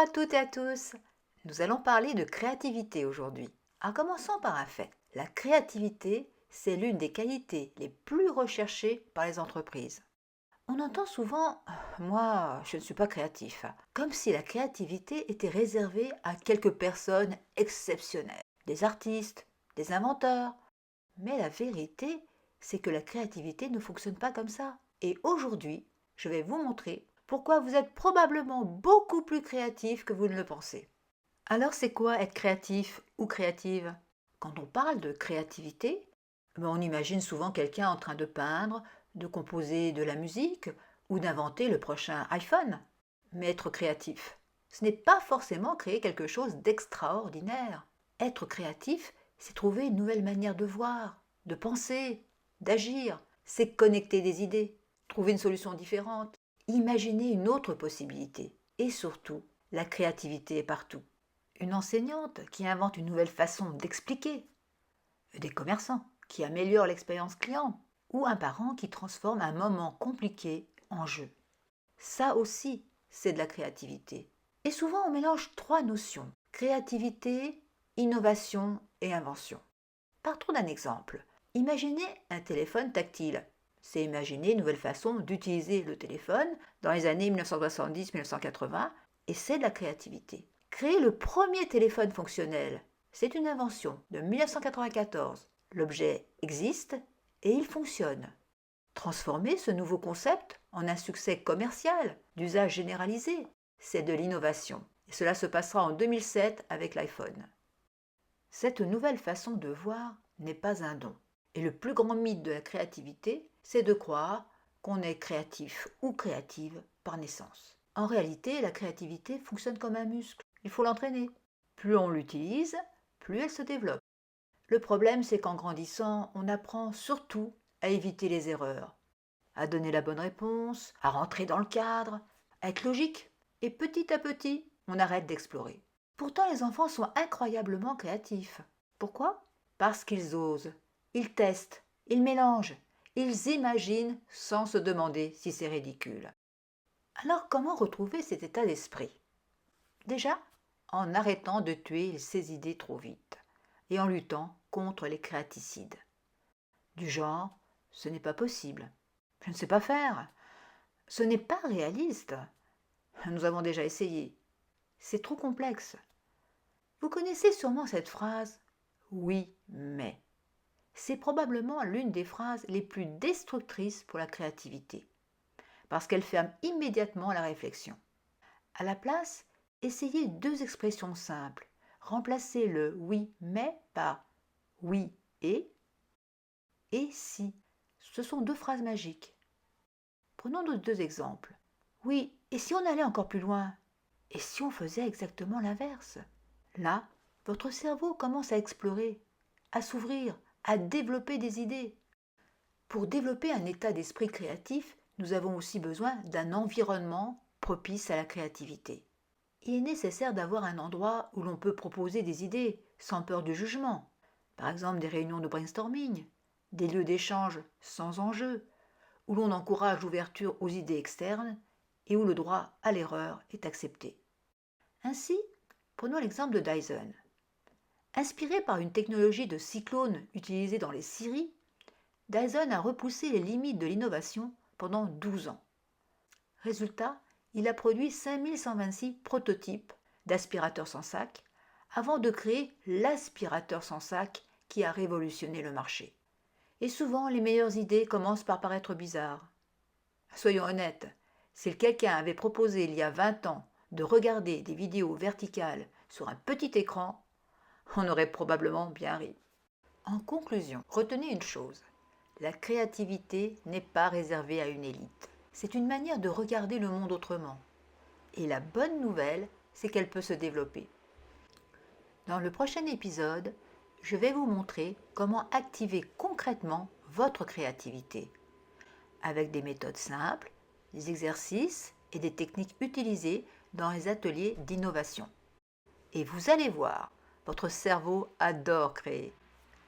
à toutes et à tous. Nous allons parler de créativité aujourd'hui. En commençant par un fait. La créativité, c'est l'une des qualités les plus recherchées par les entreprises. On entend souvent Moi, je ne suis pas créatif », comme si la créativité était réservée à quelques personnes exceptionnelles, des artistes, des inventeurs. Mais la vérité, c'est que la créativité ne fonctionne pas comme ça. Et aujourd'hui, je vais vous montrer pourquoi vous êtes probablement beaucoup plus créatif que vous ne le pensez. Alors c'est quoi être créatif ou créative? Quand on parle de créativité, on imagine souvent quelqu'un en train de peindre, de composer de la musique ou d'inventer le prochain iPhone. Mais être créatif, ce n'est pas forcément créer quelque chose d'extraordinaire. Être créatif, c'est trouver une nouvelle manière de voir, de penser, d'agir. C'est connecter des idées, trouver une solution différente, imaginer une autre possibilité. Et surtout, la créativité est partout. Une enseignante qui invente une nouvelle façon d'expliquer, des commerçants qui améliorent l'expérience client, ou un parent qui transforme un moment compliqué en jeu. Ça aussi, c'est de la créativité. Et souvent, on mélange trois notions, créativité, innovation et invention. Partons d'un exemple. Imaginez un téléphone tactile. C'est imaginer une nouvelle façon d'utiliser le téléphone dans les années 1970-1980 et c'est de la créativité. Créer le premier téléphone fonctionnel, c'est une invention de 1994. L'objet existe et il fonctionne. Transformer ce nouveau concept en un succès commercial, d'usage généralisé, c'est de l'innovation. Et cela se passera en 2007 avec l'iPhone. Cette nouvelle façon de voir n'est pas un don. Et le plus grand mythe de la créativité, c'est de croire qu'on est créatif ou créative par naissance. En réalité, la créativité fonctionne comme un muscle. Il faut l'entraîner. Plus on l'utilise, plus elle se développe. Le problème, c'est qu'en grandissant, on apprend surtout à éviter les erreurs, à donner la bonne réponse, à rentrer dans le cadre, à être logique. Et petit à petit, on arrête d'explorer. Pourtant, les enfants sont incroyablement créatifs. Pourquoi? Parce qu'ils osent, ils testent, ils mélangent, ils imaginent sans se demander si c'est ridicule. Alors, comment retrouver cet état d'esprit? Déjà, en arrêtant de tuer ses idées trop vite et en luttant contre les créaticides. Du genre, ce n'est pas possible, je ne sais pas faire, ce n'est pas réaliste, nous avons déjà essayé, c'est trop complexe. Vous connaissez sûrement cette phrase « oui, mais ». C'est probablement l'une des phrases les plus destructrices pour la créativité, parce qu'elle ferme immédiatement la réflexion. À la place, essayez deux expressions simples. Remplacez le « oui, mais » par « oui, et » et « si ». Ce sont deux phrases magiques. Prenons nos deux exemples. Oui, et si on allait encore plus loin? Et si on faisait exactement l'inverse? Là, votre cerveau commence à explorer, à s'ouvrir, à développer des idées. Pour développer un état d'esprit créatif, nous avons aussi besoin d'un environnement propice à la créativité. Il est nécessaire d'avoir un endroit où l'on peut proposer des idées sans peur du jugement. Par exemple, des réunions de brainstorming, des lieux d'échange sans enjeu, où l'on encourage l'ouverture aux idées externes et où le droit à l'erreur est accepté. Ainsi, prenons l'exemple de Dyson. Inspiré par une technologie de cyclone utilisée dans les scieries, Dyson a repoussé les limites de l'innovation pendant 12 ans. Résultat, il a produit 5126 prototypes d'aspirateurs sans sac avant de créer l'aspirateur sans sac qui a révolutionné le marché. Et souvent, les meilleures idées commencent par paraître bizarres. Soyons honnêtes, si quelqu'un avait proposé il y a 20 ans de regarder des vidéos verticales sur un petit écran, on aurait probablement bien ri. En conclusion, retenez une chose, la créativité n'est pas réservée à une élite. C'est une manière de regarder le monde autrement. Et la bonne nouvelle, c'est qu'elle peut se développer. Dans le prochain épisode, je vais vous montrer comment activer concrètement votre créativité, avec des méthodes simples, des exercices et des techniques utilisées dans les ateliers d'innovation. Et vous allez voir, votre cerveau adore créer.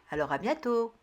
Alors à bientôt!